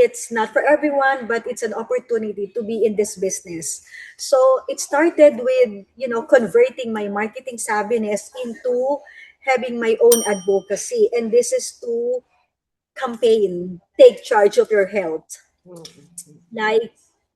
it's not for everyone, but it's an opportunity to be in this business. So it started with, converting my marketing savviness into having my own advocacy. And this is to campaign, take charge of your health. like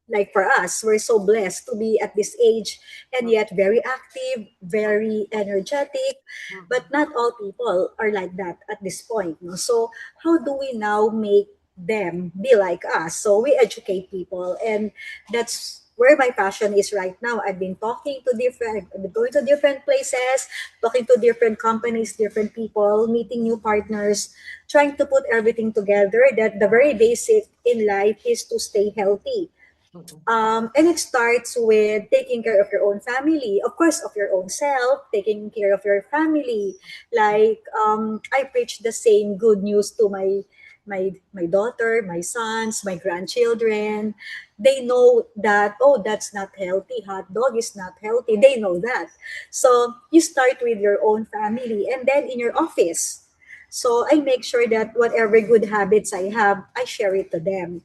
like for us, we're so blessed to be at this age, and yet very active, very energetic, but not all people are like that at this point, no? So how do we now make them be like us? So we educate people, and that's where my passion is right now. I've been going to different places, talking to different companies, different people, meeting new partners, trying to put everything together, that the very basic in life is to stay healthy. And it starts with taking care of your own family, of course, of your own self, taking care of your family. I preach the same good news to my daughter, my sons, my grandchildren. They know that, oh, that's not healthy. Hot dog is not healthy. They know that. So you start with your own family, and then in your office. So I make sure that whatever good habits I have, I share it to them.